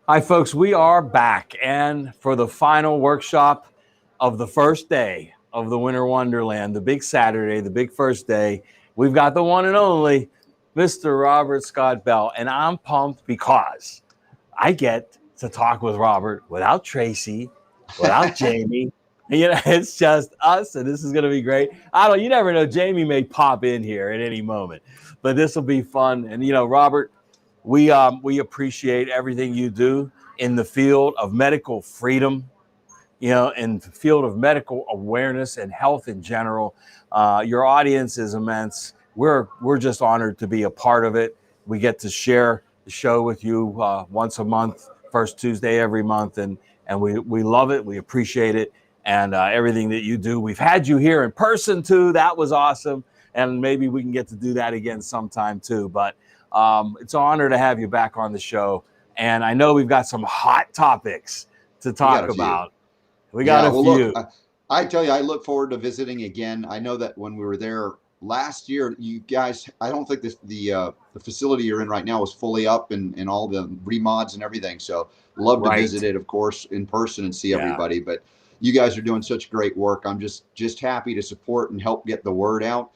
Hi, folks. We are back, and for the final workshop of the first day of the Winter Wonderland, the big Saturday, the big first day, we've got the one and only Mr. Robert Scott Bell, and I'm pumped because I get to talk with Robert without Tracy, without Jamie. It's just us, and this is going to be great. You never know. Jamie may pop in here at any moment, but this will be fun. And Robert, we appreciate everything you do in the field of medical freedom, in the field of medical awareness and health in general. Your audience is immense. We're just honored to be a part of it. We get to share the show with you once a month, first Tuesday every month, and we love it. We appreciate it, and everything that you do. We've had you here in person too. That was awesome, and maybe we can get to do that again sometime too. But it's an honor to have you back on the show. And I know we've got some hot topics to talk about. We got a few. Look, I tell you, I look forward to visiting again. I know that when we were there last year, you guys, I don't think the facility you're in right now is fully up and all the remods and everything. So love to visit it, of course, in person and see everybody. But you guys are doing such great work. I'm just happy to support and help get the word out.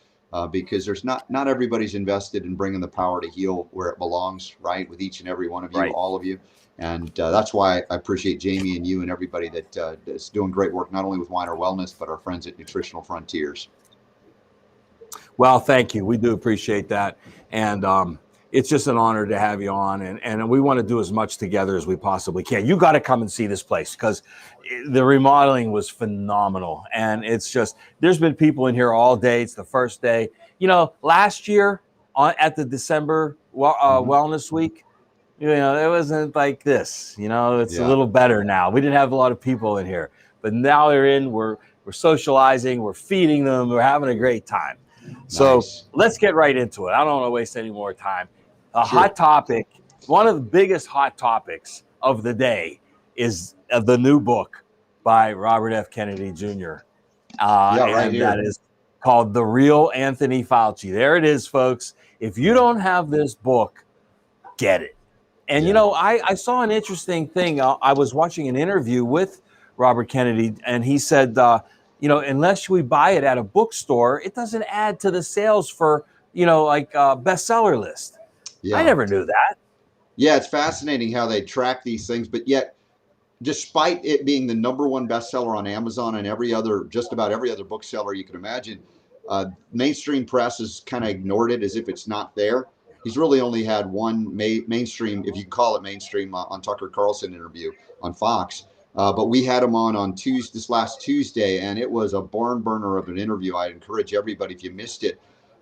Because there's not everybody's invested in bringing the power to heal where it belongs, right? With each and every one of you, all of you. And that's why I appreciate Jamie and you and everybody that's doing great work, not only with Weiner Wellness, but our friends at Nutritional Frontiers. Well, thank you. We do appreciate that. And it's just an honor to have you on. And we want to do as much together as we possibly can. You got to come and see this place because the remodeling was phenomenal. And it's just, there's been people in here all day. It's the first day. Last year at the December Wellness Week, it wasn't like this. It's a little better now. We didn't have a lot of people in here. But now they're in. We're socializing. We're feeding them. We're having a great time. So let's get right into it. I don't want to waste any more time. Hot topic, one of the biggest hot topics of the day is the new book by Robert F. Kennedy Jr. That is called The Real Anthony Fauci. There it is, folks. If you don't have this book, get it. And, I saw an interesting thing. I was watching an interview with Robert Kennedy, and he said, unless we buy it at a bookstore, it doesn't add to the sales for, bestseller list. Yeah. I never knew that. Yeah, it's fascinating how they track these things, but yet, despite it being the #1 bestseller on Amazon and just about every other bookseller you can imagine, mainstream press has kind of ignored it as if it's not there. He's really only had one mainstream, if you call it mainstream, on Tucker Carlson interview on Fox. But we had him on this last Tuesday, and it was a barn burner of an interview. I encourage everybody, if you missed it,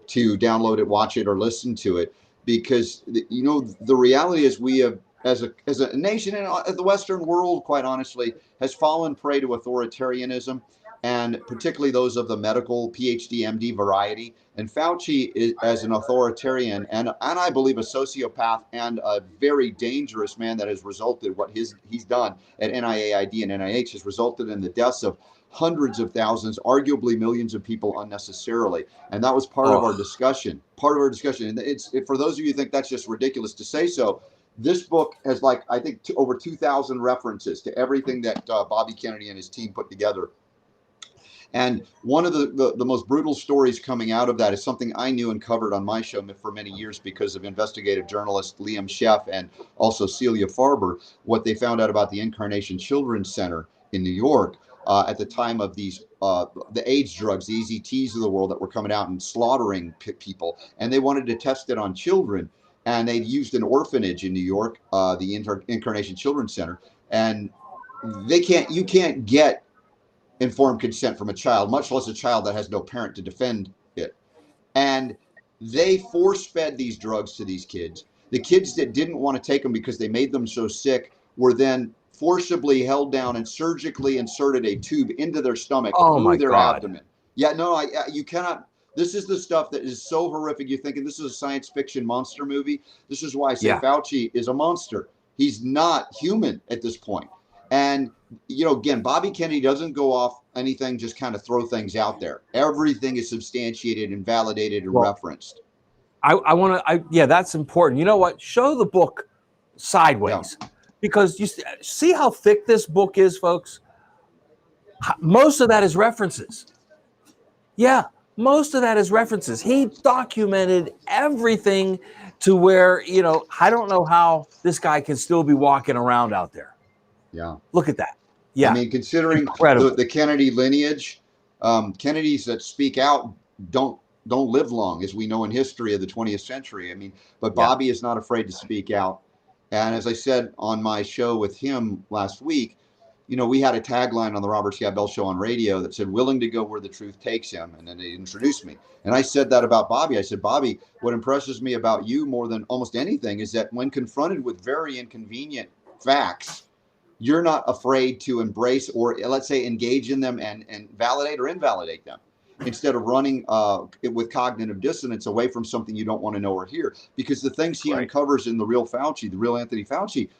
to download it, watch it, or listen to it, because the reality is we have, as a nation and the Western world, quite honestly, has fallen prey to authoritarianism, and particularly those of the medical PhD, MD variety. And Fauci is, as an authoritarian and I believe a sociopath and a very dangerous man that has resulted, what he's done at NIAID and NIH has resulted in the deaths of hundreds of thousands, arguably millions of people unnecessarily. And that was part of our discussion. And it's, for those of you who think that's just ridiculous to say so, this book has I think over 2,000 references to everything that Bobby Kennedy and his team put together. And one of the most brutal stories coming out of that is something I knew and covered on my show for many years because of investigative journalist Liam Sheff and also Celia Farber, what they found out about the Incarnation Children's Center in New York at the time of these the AIDS drugs, the EZTs of the world that were coming out and slaughtering people. And they wanted to test it on children. And they'd used an orphanage in New York, the Incarnation Children's Center. And you can't get informed consent from a child, much less a child that has no parent to defend it. And they force-fed these drugs to these kids. The kids that didn't want to take them because they made them so sick were then forcibly held down and surgically inserted a tube into their stomach through their abdomen. Yeah, no, you cannot. This is the stuff that is so horrific. You're thinking this is a science fiction monster movie. This is why I say Fauci is a monster. He's not human at this point. And, again, Bobby Kennedy doesn't go off anything, just kind of throw things out there. Everything is substantiated and validated and referenced. I want to, that's important. You know what? Show the book sideways. because see how thick this book is, folks. Most of that is references. Yeah, most of that is references. He documented everything to where, I don't know how this guy can still be walking around out there. Yeah. Look at that. I Yeah. mean, considering Incredible. the Kennedy lineage, Kennedys that speak out don't live long, as we know in history of the 20th century. I mean, but Bobby is not afraid to speak out. And as I said on my show with him last week, we had a tagline on the Robert Scott Bell Show on radio that said, "Willing to go where the truth takes him." And then they introduced me. And I said that about Bobby. I said, "Bobby, what impresses me about you more than almost anything is that when confronted with very inconvenient facts, you're not afraid to embrace, or let's say engage in them and validate or invalidate them, instead of running with cognitive dissonance away from something you don't want to know or hear." Because the things he uncovers in the real Fauci, the real Anthony Fauci,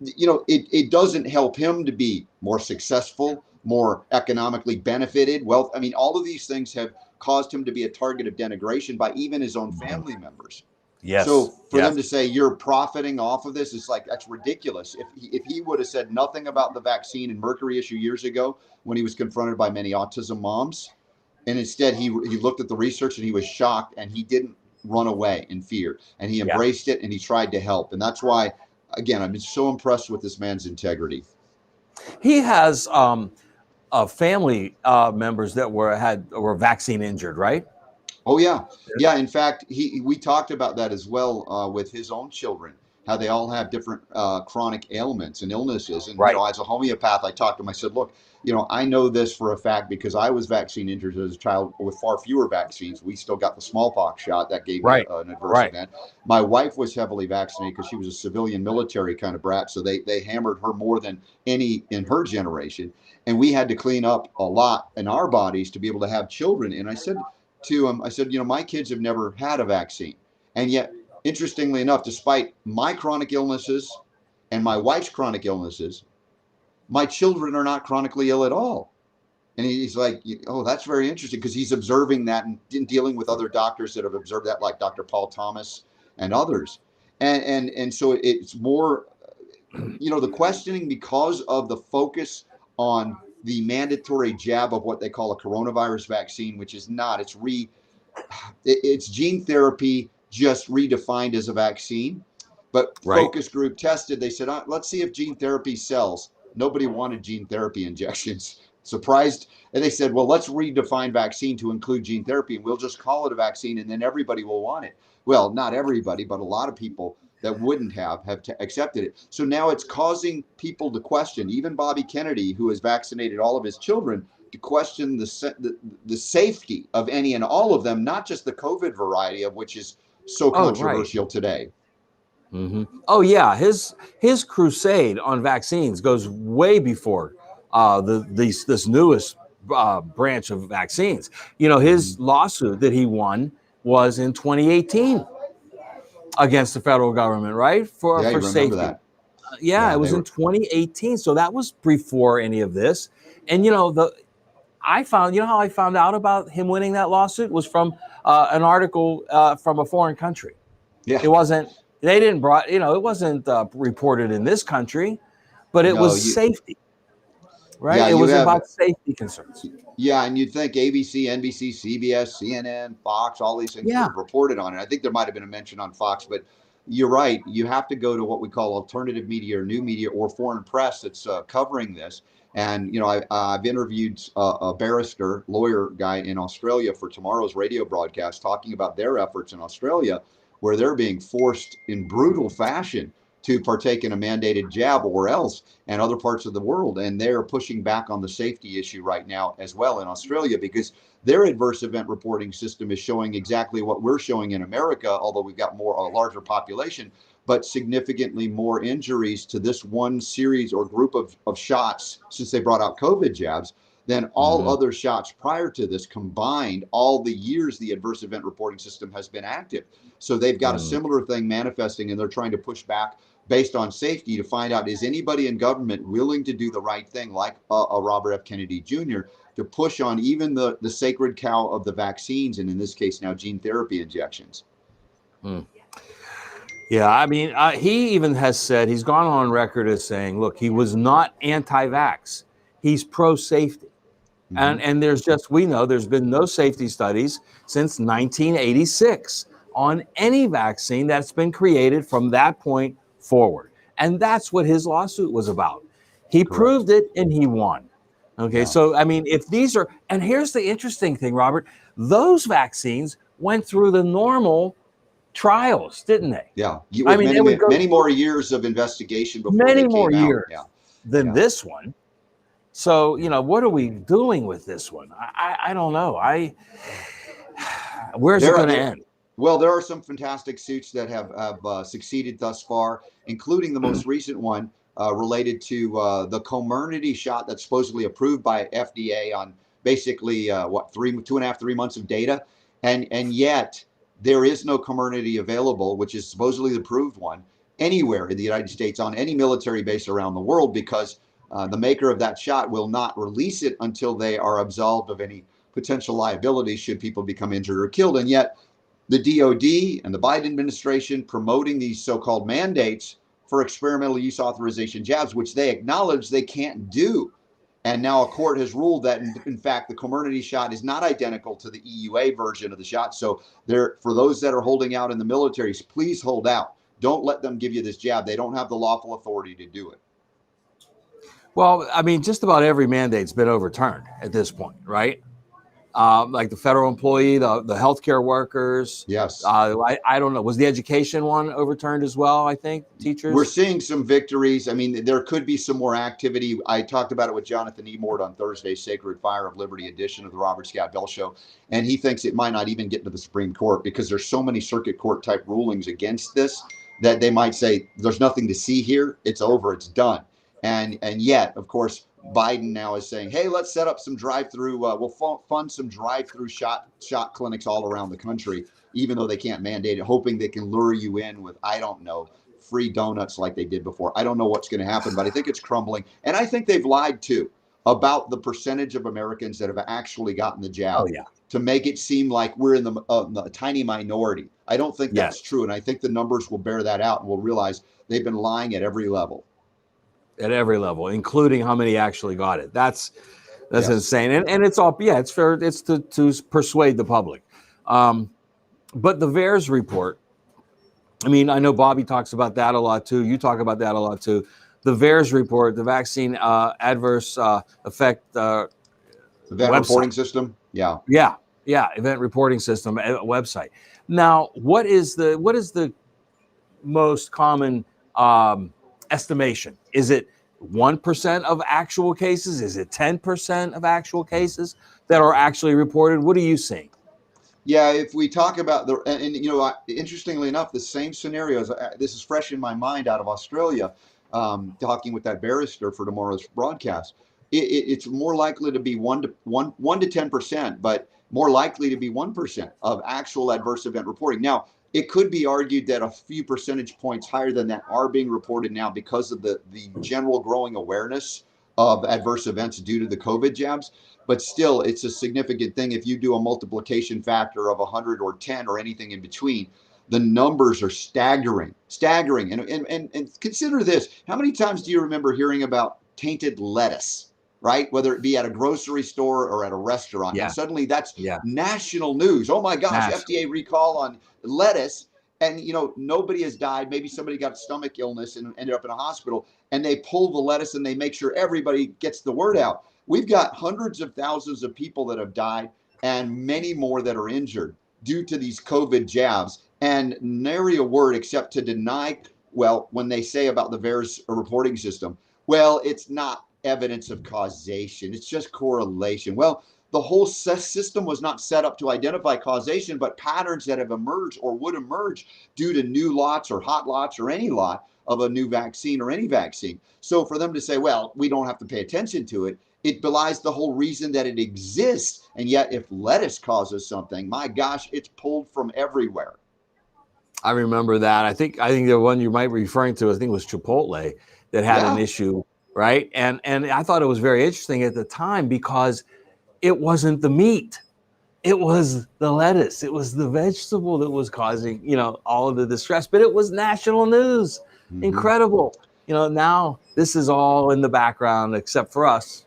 it doesn't help him to be more successful, more economically benefited, wealth. I mean, all of these things have caused him to be a target of denigration by even his own family members. Yes. So for them to say you're profiting off of this, it's like, that's ridiculous. If he would have said nothing about the vaccine and mercury issue years ago when he was confronted by many autism moms, and instead he looked at the research and he was shocked, and he didn't run away in fear, and he embraced it, and he tried to help. And that's why, again, I've been so impressed with this man's integrity. He has family members that were vaccine injured, right? Oh yeah. In fact, we talked about that as well with his own children, how they all have different chronic ailments and illnesses. And as a homeopath, I talked to him. I said, "Look, I know this for a fact because I was vaccine injured as a child with far fewer vaccines. We still got the smallpox shot that gave me an adverse event. My wife was heavily vaccinated because she was a civilian military kind of brat, so they hammered her more than any in her generation. And we had to clean up a lot in our bodies to be able to have children." And I said to him, I said, "My kids have never had a vaccine. And yet, interestingly enough, despite my chronic illnesses and my wife's chronic illnesses, my children are not chronically ill at all." And he's like, "Oh, that's very interesting," because he's observing that and dealing with other doctors that have observed that, like Dr. Paul Thomas and others. And so it's more, the questioning, because of the focus on the mandatory jab of what they call a coronavirus vaccine, which is not. It's gene therapy just redefined as a vaccine. But focus group tested. They said, "Let's see if gene therapy sells." Nobody wanted gene therapy injections. Surprised. And they said, "Well, let's redefine vaccine to include gene therapy, and we'll just call it a vaccine, and then everybody will want it." Well, not everybody, but a lot of people that wouldn't have accepted it. So now it's causing people to question, even Bobby Kennedy, who has vaccinated all of his children, to question the safety of any and all of them, not just the COVID variety, of which is so controversial today. Mm-hmm. Oh yeah, his crusade on vaccines goes way before this newest branch of vaccines. His lawsuit that he won was in 2018 against the federal government, right? For safety. That. It was in 2018. So that was before any of this. And I found out about him winning that lawsuit was from an article from a foreign country. Yeah. It wasn't reported in this country, but it was safety. Right? Yeah, it was about safety concerns. Yeah, and you'd think ABC, NBC, CBS, CNN, Fox, all these things would have reported on it. I think there might have been a mention on Fox, but you're right. You have to go to what we call alternative media or new media or foreign press that's covering this. And, I've interviewed a barrister, lawyer guy in Australia for tomorrow's radio broadcast, talking about their efforts in Australia, where they're being forced in brutal fashion to partake in a mandated jab or else, and other parts of the world. And they're pushing back on the safety issue right now as well in Australia, because their adverse event reporting system is showing exactly what we're showing in America, although we've got a larger population, but significantly more injuries to this one series or group of shots since they brought out COVID jabs than all other shots prior to this combined, all the years the adverse event reporting system has been active. So they've got a similar thing manifesting, and they're trying to push back based on safety to find out, is anybody in government willing to do the right thing, like a Robert F. Kennedy Jr., to push on even the sacred cow of the vaccines, and in this case now gene therapy injections. Yeah, I mean, he even has said, he's gone on record as saying, look, he was not anti-vax. He's pro-safety. Mhm. And there's just, we know there's been no safety studies since 1986 on any vaccine that's been created from that point forward. And that's what his lawsuit was about. He Correct. proved it and he won. Okay, Yeah. so I mean, if these are, and here's the interesting thing, Robert, those vaccines went through the normal trials, didn't they? Yeah. I With mean, many, they would go many more years of investigation before they many more came out. Yeah. years than Yeah. this one. So, you know, what are we doing with this one? I don't know. Where's it There, going to there, end? well, there are some fantastic suits that have succeeded thus far, including the most recent one related to the Comirnaty shot that's supposedly approved by FDA on basically what 2.5, 3 months of data, and yet there is no Comirnaty available, which is supposedly the approved one anywhere in the United States on any military base around the world because the maker of that shot will not release it until they are absolved of any potential liability should people become injured or killed. And yet the DOD and the Biden administration promoting these so-called mandates for experimental use authorization jabs, which they acknowledge they can't do. And now a court has ruled that, in fact, the Comirnaty shot is not identical to the EUA version of the shot. So there, for those that are holding out in the militaries, please hold out. Don't let them give you this jab. They don't have the lawful authority to do it. Well, I mean, just about every mandate's been overturned at this point, right? Like the federal employee, the healthcare workers. Yes. I don't know. Was the education one overturned as well? I think teachers. We're seeing some victories. I mean, there could be some more activity. I talked about it with Jonathan Emord on Thursday's Sacred Fire of Liberty edition of the Robert Scott Bell Show, and he thinks it might not even get to the Supreme Court because there's so many circuit court type rulings against this that they might say there's nothing to see here. It's over. It's done. And yet, of course, Biden now is saying, hey, let's set up some drive-through. We'll fund some drive-through shot clinics all around the country, even though they can't mandate it, hoping they can lure you in with, I don't know, free donuts like they did before. I don't know what's going to happen, but I think it's crumbling. And I think they've lied too about the percentage of Americans that have actually gotten the jab Oh yeah. to make it seem like we're in the tiny minority. I don't think that's true. And I think the numbers will bear that out and we'll realize they've been lying at every level. At every level, including how many actually got it. That's Yes. insane. And it's all, yeah, it's fair. It's to persuade the public. But the VAERS report, I mean, I know Bobby talks about that a lot too. You talk about that a lot too. The VAERS report, the vaccine adverse effect event website. reporting system. Yeah. Event reporting system website. Now, what is the most common estimation? Is it 1% of actual cases? Is it 10% of actual cases that are actually reported? What are you seeing? Yeah, if we talk about and you know, interestingly enough, the same scenarios. This is fresh in my mind out of Australia. Talking with that barrister for tomorrow's broadcast, it's more likely to be 1 to 10%, but more likely to be 1% of actual adverse event reporting. Now, it could be argued that a few percentage points higher than that are being reported now because of the general growing awareness of adverse events due to the COVID jabs. But still, it's a significant thing. If you do a multiplication factor of 100 or 10 or anything in between, the numbers are staggering. And consider this. How many times do you remember hearing about tainted lettuce, right? Whether it be at a grocery store or at a restaurant. Yeah. And suddenly that's Yeah. national news. Oh my gosh, National. FDA recall on lettuce. And, you know, nobody has died. Maybe somebody got stomach illness and ended up in a hospital. And they pull the lettuce and they make sure everybody gets the word out. We've got hundreds of thousands of people that have died and many more that are injured due to these COVID jabs. And nary a word except to deny, well, when they say about the VAERS reporting system, well, it's not evidence of causation. It's just correlation. Well, the whole system was not set up to identify causation, but patterns that have emerged or would emerge due to new lots or hot lots or any lot of a new vaccine or any vaccine. So for them to say, well, we don't have to pay attention to it, it belies the whole reason that it exists. And yet if lettuce causes something, my gosh, it's pulled from everywhere. I remember that. I think the one you might be referring to, I think it was Chipotle that had an issue, right? And I thought it was very interesting at the time because it wasn't the meat. It was the lettuce. It was the vegetable that was causing, all of the distress, but it was national news. Hmm. Incredible. Now this is all in the background except for us,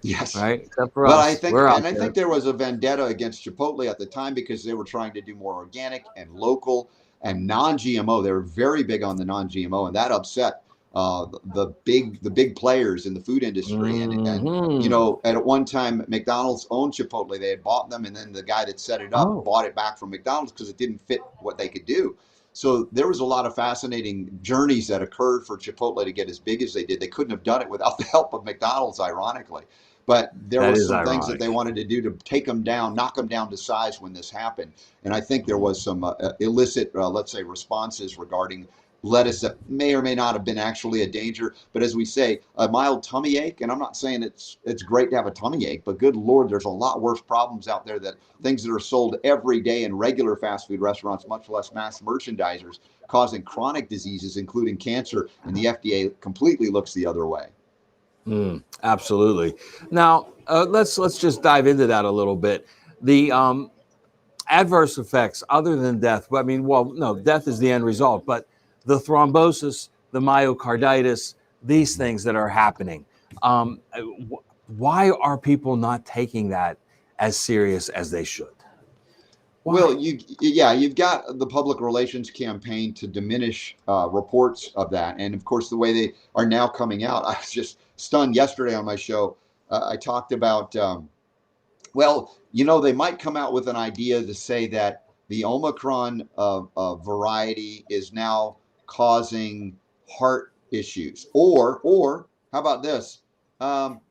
Yes. right? Except for Well, us. We're out I there. think there was a vendetta against Chipotle at the time because they were trying to do more organic and local and non-GMO. They were very big on the non-GMO, and that upset the big players in the food industry. And Hmm. at one time McDonald's owned Chipotle. They had bought them, and then the guy that set it up Oh, bought it back from McDonald's because it didn't fit what they could do. So there was a lot of fascinating journeys that occurred for Chipotle to get as big as they did. They couldn't have done it without the help of McDonald's, ironically. But there that was is some things that they ironic. wanted to do to take them down, knock them down to size when this happened. And I think there was some illicit, let's say, responses regarding lettuce that may or may not have been actually a danger. But as we say, a mild tummy ache, and I'm not saying it's great to have a tummy ache, but good Lord, there's a lot worse problems out there, that things that are sold every day in regular fast food restaurants, much less mass merchandisers, causing chronic diseases, including cancer, and the FDA completely looks the other way. Absolutely. Now, let's just dive into that a little bit. The adverse effects, other than death. I mean, well, no, death is the end result, but the thrombosis, the myocarditis, these things that are happening. Why are people not taking that as serious as they should? Well, Why? you've got the public relations campaign to diminish reports of that, and of course, the way they are now coming out, I was just stunned yesterday on my show. I talked about, well, they might come out with an idea to say that the Omicron variety is now causing heart issues, or how about this?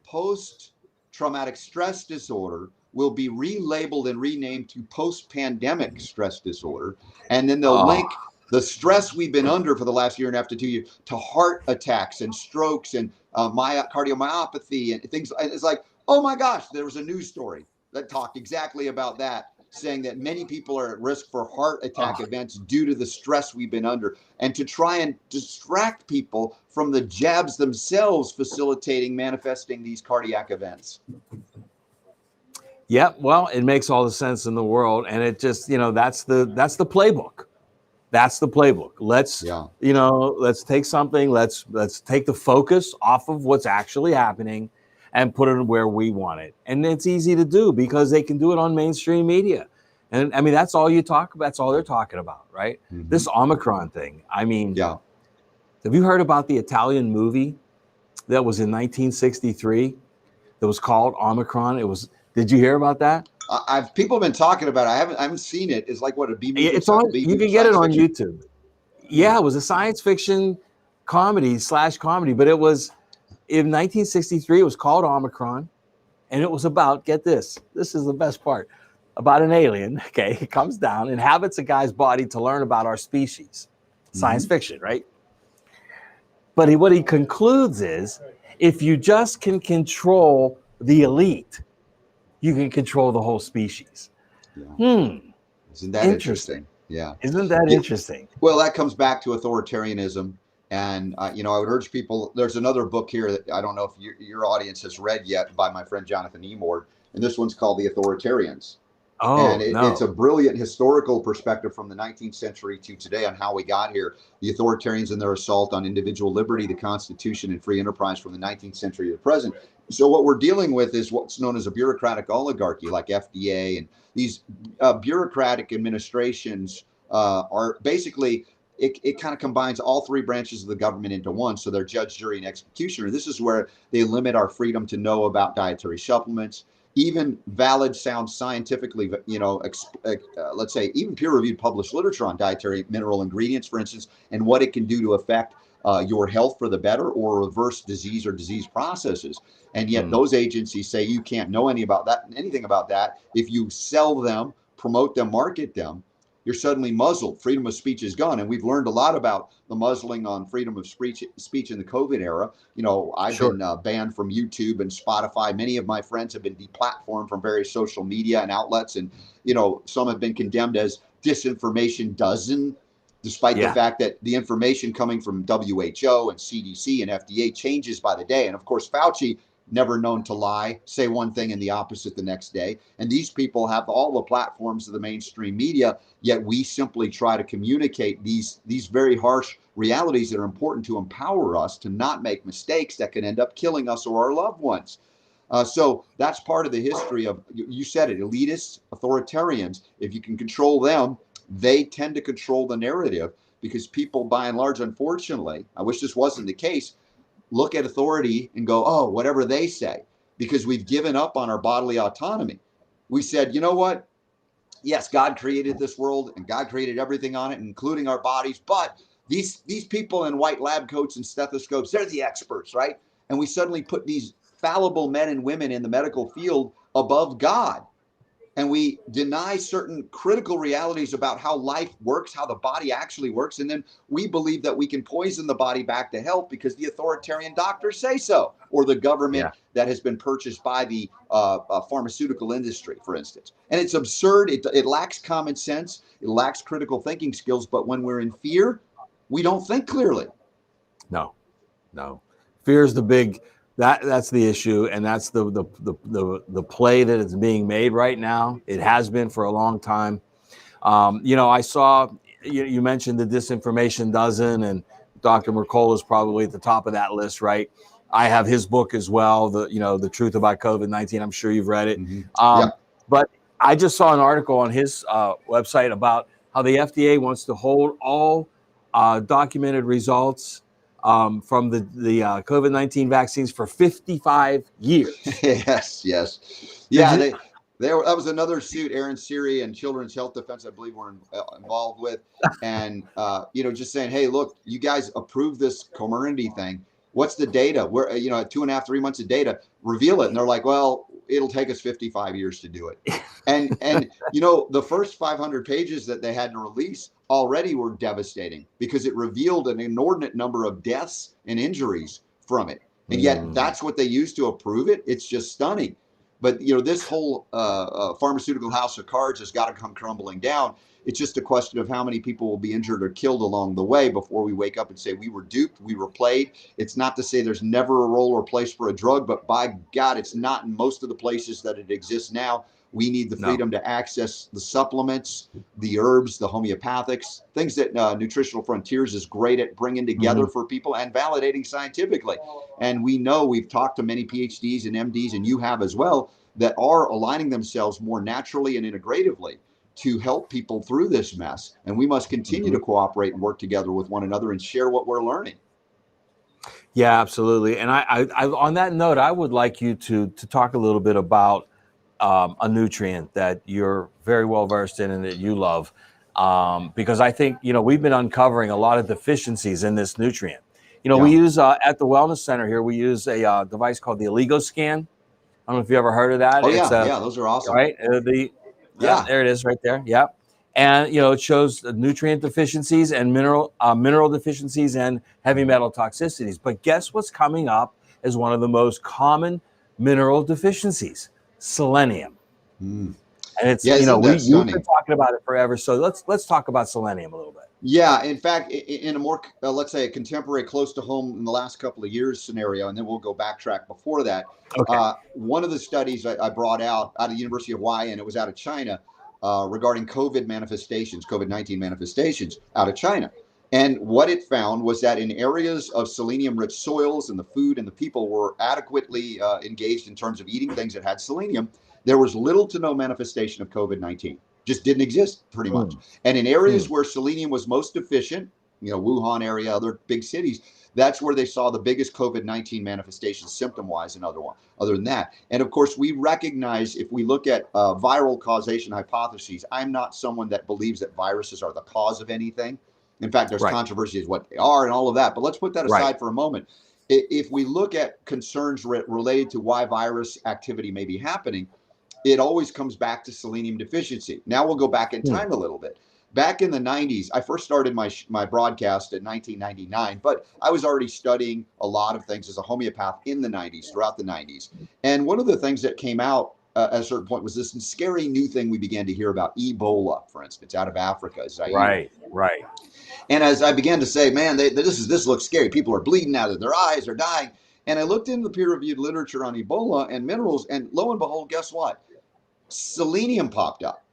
Post traumatic stress disorder will be relabeled and renamed to post pandemic stress disorder. And then they'll Oh, link the stress we've been under for the last year and a half to 2 years to heart attacks and strokes and cardiomyopathy and things. It's like, oh my gosh, there was a news story that talked exactly about that, saying that many people are at risk for heart attack oh, events due to the stress we've been under, and to try and distract people from the jabs themselves facilitating manifesting these cardiac events. yeah. Well, it makes all the sense in the world, and it just, that's the playbook. That's the playbook. Yeah. Let's take something. Let's take the focus off of what's actually happening, and put it where we want it. And it's easy to do because they can do it on mainstream media. And I mean, that's all you talk about. That's all they're talking about, right? Mm-hmm. This Omicron thing. I mean, Yeah. have you heard about the Italian movie that was in 1963 that was called Omicron? Did you hear about that? I've people have been talking about it. I haven't seen it. It's like what, a B movie, It's on, B you movie can get it science on fiction. YouTube. Yeah, it was a science fiction comedy, but it was in 1963. It was called Omicron, and it was about, get this is the best part, about an alien. Okay, it comes down, inhabits a guy's body to learn about our species. Science Mm-hmm. fiction, right? But what he concludes is, if you just can control the elite, you can control the whole species. Yeah. Hmm. Isn't that Interesting. interesting? Yeah. Isn't that Yeah. interesting? Well, that comes back to authoritarianism. And, I would urge people, there's another book here that I don't know if your audience has read yet, by my friend Jonathan Emord. And this one's called The Authoritarians. And Oh it's a no. brilliant historical perspective from the 19th century to today on how we got here. The authoritarians and their assault on individual liberty, the Constitution, and free enterprise from the 19th century to the present. So what we're dealing with is what's known as a bureaucratic oligarchy, like FDA, and these bureaucratic administrations are basically, it kind of combines all three branches of the government into one. So they're judge, jury, and executioner. This is where they limit our freedom to know about dietary supplements, even valid, sound, scientifically, let's say even peer-reviewed published literature on dietary mineral ingredients, for instance, and what it can do to affect your health for the better or reverse disease or disease processes. And yet Hmm. those agencies say you can't know anything about that. If you sell them, promote them, market them, you're suddenly muzzled. Freedom of speech is gone. And we've learned a lot about the muzzling on freedom of speech in the COVID era. I've Sure. been banned from YouTube and Spotify. Many of my friends have been deplatformed from various social media and outlets. And, some have been condemned as disinformation dozen, despite the Yeah. fact that the information coming from WHO and CDC and FDA changes by the day. And of course, Fauci never known to lie, say one thing and the opposite the next day. And these people have all the platforms of the mainstream media, yet we simply try to communicate these very harsh realities that are important to empower us to not make mistakes that can end up killing us or our loved ones. So that's part of the history of, you said it, elitists, authoritarians. If you can control them, they tend to control the narrative, because people, by and large, unfortunately, I wish this wasn't the case, look at authority and go, oh, whatever they say, because we've given up on our bodily autonomy. We said, you know what? Yes, God created this world and God created everything on it, including our bodies. But these people in white lab coats and stethoscopes, they're the experts, right? And we suddenly put these fallible men and women in the medical field above God. And we deny certain critical realities about how life works, how the body actually works. And then we believe that we can poison the body back to health because the authoritarian doctors say so, or the government that has been purchased by the pharmaceutical industry, for instance. And it's absurd. It lacks common sense. It lacks critical thinking skills. But when we're in fear, we don't think clearly. No. Fear is the big... That's the issue, and that's the play that is being made right now. It has been for a long time. I saw you mentioned the Disinformation Dozen, and Dr. Mercola is probably at the top of that list, right? I have his book as well, the Truth About COVID-19. I'm sure you've read it. Mm-hmm. But I just saw an article on his website about how the FDA wants to hold all documented results from the COVID-19 vaccines for 55 years. Yes. Yeah, that was another suit Aaron Siri and Children's Health Defense, I believe, were involved with. And, just saying, hey, look, you guys approved this Comirnaty thing. What's the data? We're, 2.5, 3 months of data, reveal it. And they're like, well, it'll take us 55 years to do it. And the first 500 pages that they had to release already were devastating, because it revealed an inordinate number of deaths and injuries from it. And yet that's what they used to approve it. It's just stunning. But, this whole pharmaceutical house of cards has got to come crumbling down. It's just a question of how many people will be injured or killed along the way before we wake up and say we were duped, we were played. It's not to say there's never a role or place for a drug, but by God, it's not in most of the places that it exists now. We need the freedom to access the supplements, the herbs, the homeopathics, things that Nutritional Frontiers is great at bringing together for people and validating scientifically. And we know, we've talked to many PhDs and MDs, and you have as well, that are aligning themselves more naturally and integratively to help people through this mess. And we must continue to cooperate and work together with one another and share what we're learning. Yeah, absolutely. And I on that note, I would like you to talk a little bit about a nutrient that you're very well versed in and that you love, because I think, we've been uncovering a lot of deficiencies in this nutrient. We use at the Wellness Center here, we use a device called the Oligoscan. I don't know if you ever heard of that. Those are awesome. Right? There it is right there. Yeah. And, it shows the nutrient deficiencies and mineral deficiencies and heavy metal toxicities. But guess what's coming up as one of the most common mineral deficiencies? Selenium. And it's, you've been talking about it forever. So let's talk about selenium a little bit. Yeah, in fact, in a more, let's say, a contemporary, close to home in the last couple of years scenario, and then we'll go backtrack before that. Okay. One of the studies I brought out of the University of Hawaii, and it was out of China, regarding COVID-19 manifestations out of China. And what it found was that in areas of selenium-rich soils, and the food and the people were adequately engaged in terms of eating things that had selenium, there was little to no manifestation of COVID-19. Just didn't exist, pretty much. And in areas where selenium was most deficient, Wuhan area, other big cities, that's where they saw the biggest COVID-19 manifestations symptom-wise, and other than that. And of course, we recognize, if we look at viral causation hypotheses, I'm not someone that believes that viruses are the cause of anything. In fact, there's controversy as what they are and all of that. But let's put that aside for a moment. If we look at concerns related to why virus activity may be happening, it always comes back to selenium deficiency. Now we'll go back in time a little bit. Back in the 90s, I first started my broadcast in 1999, but I was already studying a lot of things as a homeopath in the 90s, throughout the 90s. And one of the things that came out at a certain point was this scary new thing we began to hear about, Ebola, for instance, out of Africa. Right. And as I began to say, man, this looks scary. People are bleeding out of their eyes, they're dying. And I looked into the peer-reviewed literature on Ebola and minerals, and lo and behold, guess what? Selenium popped up.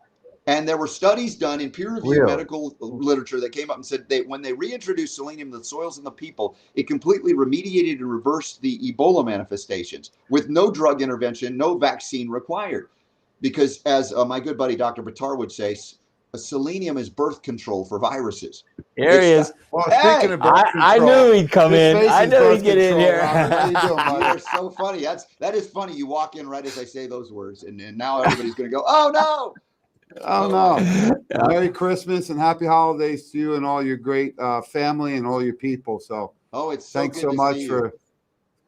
And there were studies done in peer-reviewed Really? medical literature that came up and said when they reintroduced selenium to the soils and the people, it completely remediated and reversed the Ebola manifestations with no drug intervention, no vaccine required. Because as my good buddy Dr. Buttar would say, selenium is birth control for viruses. Here he is. Well, Hey, speaking of birth I control, knew he'd come his in. face I is knew birth he'd get in control, here. Robert. How you doing, you buddy? are so funny. That is funny. You walk in right as I say those words, and now everybody's going to go, "Oh no!" Oh no! Yeah. Merry Christmas and happy holidays to you and all your great family and all your people. So, It's so thanks good so to much see you. for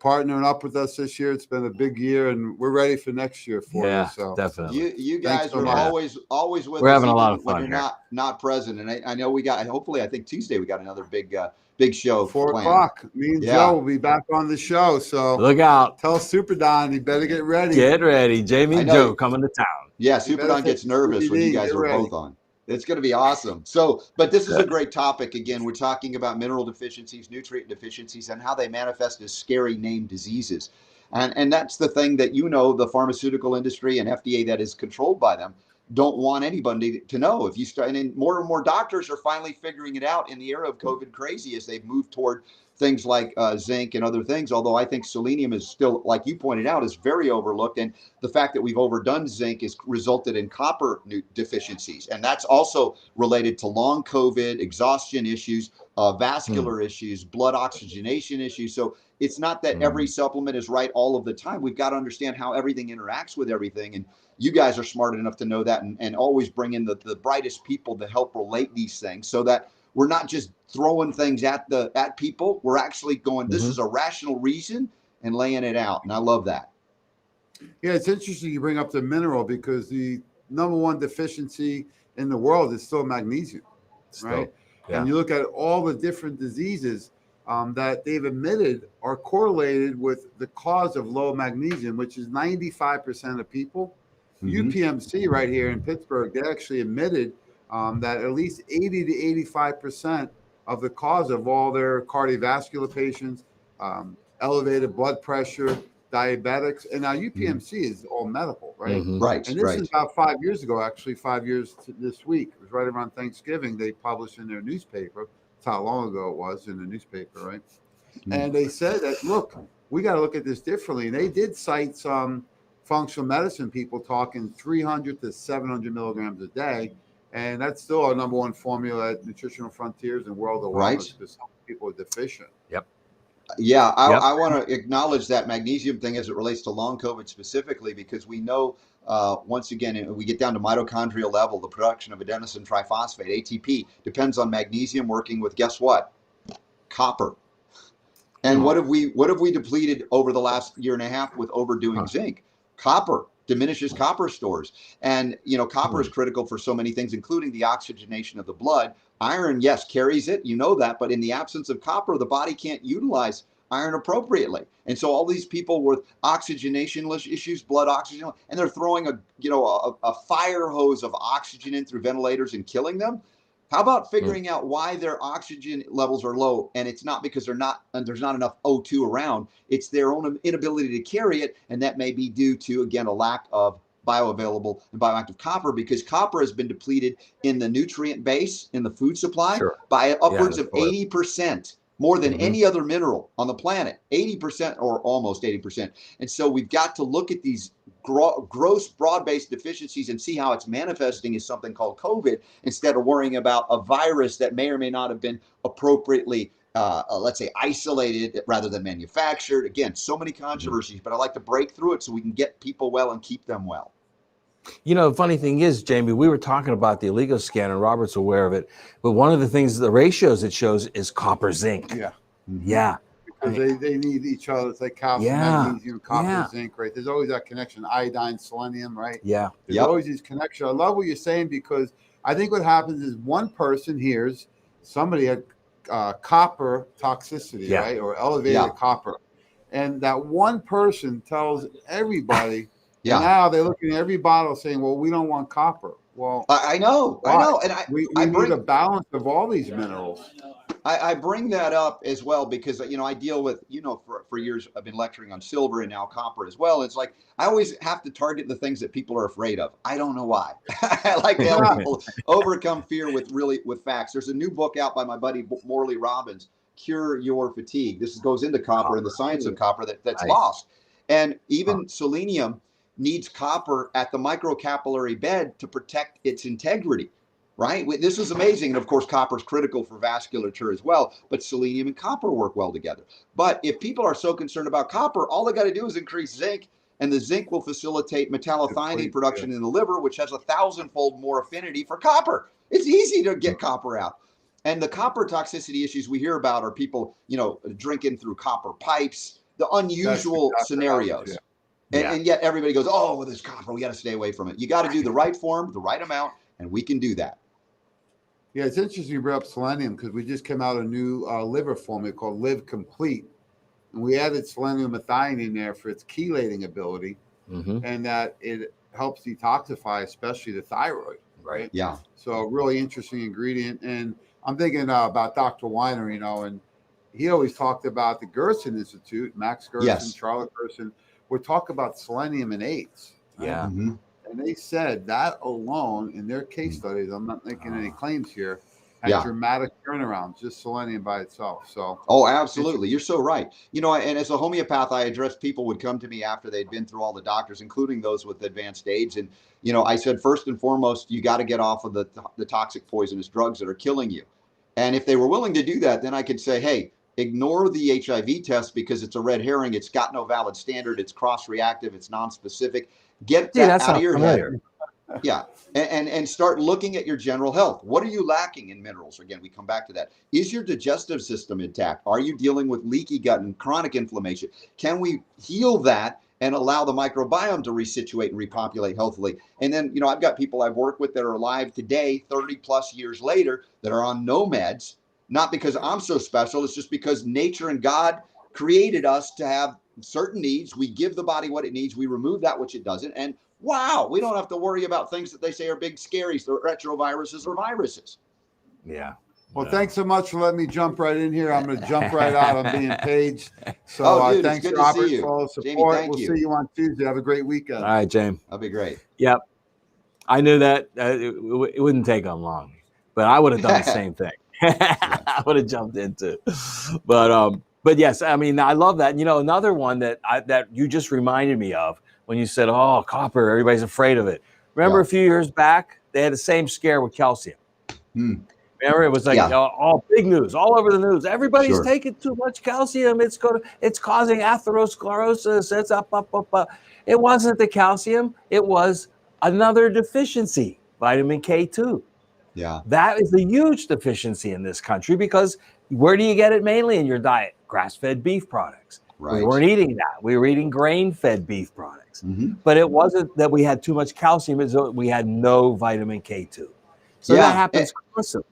partnering up with us this year. It's been a big year, and we're ready for next year for Yeah, you. So, definitely. You Thanks guys so are much. always with We're us. having a even lot of when fun you're here. not present. And I know we got. Hopefully, I think Tuesday we got another big show 4 planned. o'clock. Me and Yeah. Joe will be back on the show. So Look out. tell Super Don he better get ready. Get ready. Jamie I and know. Joe coming to town. Yeah, You Super better Don gets take nervous when you CBD, guys get are ready. both on. It's going to be awesome. So, but this is a great topic. Again, we're talking about mineral deficiencies, nutrient deficiencies, and how they manifest as scary named diseases. And that's the thing that the pharmaceutical industry and FDA that is controlled by them don't want anybody to know. If you start, and more and more doctors are finally figuring it out in the era of COVID crazy as they've moved toward things like zinc and other things. Although I think selenium is still, like you pointed out, is very overlooked. And the fact that we've overdone zinc has resulted in copper deficiencies. And that's also related to long COVID, exhaustion issues, vascular issues, blood oxygenation issues. So it's not that every supplement is right all of the time. We've got to understand how everything interacts with everything. And you guys are smart enough to know that and always bring in the brightest people to help relate these things so that we're not just throwing things at people. We're actually going, this is a rational reason and laying it out. And I love that. Yeah, it's interesting you bring up the mineral because the number one deficiency in the world is still magnesium, right? Yeah. And you look at all the different diseases that they've admitted are correlated with the cause of low magnesium, which is 95% of people. UPMC right here in Pittsburgh, they actually admitted that at least 80 to 85% of the cause of all their cardiovascular patients, elevated blood pressure, diabetics, and now UPMC is all medical, right? Right. And this is about 5 years ago, actually 5 years this week. It was right around Thanksgiving. They published in their newspaper. That's how long ago it was in the newspaper, right? And they said that, look, we got to look at this differently. And they did cite some functional medicine people talking 300 to 700 milligrams a day. And that's still our number one formula at Nutritional Frontiers and World of Wellness because some people are deficient. Yeah, I want to acknowledge that magnesium thing as it relates to long COVID specifically, because we know, once again, we get down to mitochondrial level, the production of adenosine triphosphate, ATP, depends on magnesium working with, guess what? Copper. And what have we depleted over the last year and a half with overdoing zinc? Copper diminishes copper stores. And, copper is critical for so many things, including the oxygenation of the blood. Iron, yes, carries it. You know that. But in the absence of copper, the body can't utilize iron appropriately. And so all these people with oxygenation issues, blood oxygen, and they're throwing a fire hose of oxygen in through ventilators and killing them. How about figuring out why their oxygen levels are low? And it's not because there's not enough O2 around. It's their own inability to carry it. And that may be due to, again, a lack of bioavailable and bioactive copper, because copper has been depleted in the nutrient base in the food supply by upwards of 80%, more than any other mineral on the planet, 80% or almost 80%. And so we've got to look at these gross broad-based deficiencies and see how it's manifesting as something called COVID, instead of worrying about a virus that may or may not have been appropriately let's say isolated rather than manufactured. Again, so many controversies, but I like to break through it so we can get people well and keep them well. The funny thing is, Jamie, we were talking about the Oligo scan, and Robert's aware of it. But one of the things, the ratios it shows is copper zinc. Yeah. Because they need each other. It's like calcium, magnesium, copper, zinc, right? There's always that connection, iodine, selenium, right? Yeah. There's always these connections. I love what you're saying, because I think what happens is one person hears somebody had copper toxicity, right? Or elevated copper. And that one person tells everybody, and now they're looking at every bottle saying, well, we don't want copper. Well, I know. And we need a balance of all these minerals. I bring that up as well because, I deal with, for years I've been lecturing on silver and now copper as well. It's like I always have to target the things that people are afraid of. I don't know why. I like to help people overcome fear with facts. There's a new book out by my buddy Morley Robbins, Cure Your Fatigue. This goes into copper and the science of copper that's Nice. lost. And even selenium needs copper at the microcapillary bed to protect its integrity. Right? This is amazing. And of course, copper is critical for vasculature as well, but selenium and copper work well together. But if people are so concerned about copper, all they got to do is increase zinc, and the zinc will facilitate metallothionein production in the liver, which has 1,000-fold more affinity for copper. It's easy to get copper out. And the copper toxicity issues we hear about are people, drinking through copper pipes, the unusual scenarios. And yet everybody goes, oh, well, there's copper. We got to stay away from it. You got to do the right form, the right amount, and we can do that. Yeah, it's interesting you brought up selenium because we just came out a new liver formula called Live Complete. And we added selenium methionine in there for its chelating ability and that it helps detoxify, especially the thyroid, right? Yeah. So a really interesting ingredient. And I'm thinking about Dr. Weiner, and he always talked about the Gerson Institute, Max Gerson, Charlotte Gerson, would talk about selenium and AIDS. Right? Yeah. And they said that alone in their case studies, I'm not making any claims here, had dramatic turnarounds, just selenium by itself. So, oh, absolutely. You're so right. And as a homeopath, I addressed people would come to me after they'd been through all the doctors, including those with advanced AIDS. And, I said, first and foremost, you got to get off of the toxic poisonous drugs that are killing you. And if they were willing to do that, then I could say, hey, ignore the HIV test because it's a red herring. It's got no valid standard. It's cross-reactive. It's non-specific. Get that out of your head. Yeah. And start looking at your general health. What are you lacking in minerals? Again, we come back to that. Is your digestive system intact? Are you dealing with leaky gut and chronic inflammation? Can we heal that and allow the microbiome to resituate and repopulate healthily? And then, I've got people I've worked with that are alive today, 30 plus years later, that are on no meds, not because I'm so special. It's just because nature and God created us to have certain needs. We give the body what it needs. We remove that which it doesn't. And wow, we don't have to worry about things that they say are big scaries, the retroviruses or viruses. Yeah. Well, thanks so much for letting me jump right in here. I'm going to jump right out. I'm being paged. So thanks, Robert, for all the support. Jamie, we'll see you on Tuesday. Have a great weekend. All right, James. That'll be great. Yep. I knew that it wouldn't take them long, but I would have done the same thing. I would have jumped into, but yes, I mean, I love that. Another one that you just reminded me of when you said, oh, copper, everybody's afraid of it. Remember a few years back, they had the same scare with calcium. Remember, it was like all big news, all over the news. Everybody's taking too much calcium. It's causing atherosclerosis. It's up. It wasn't the calcium. It was another deficiency, vitamin K2. Yeah. That is a huge deficiency in this country because where do you get it mainly in your diet? Grass-fed beef products. Right. We weren't eating that. We were eating grain-fed beef products. But it wasn't that we had too much calcium. It's that we had no vitamin K2. So that happens constantly.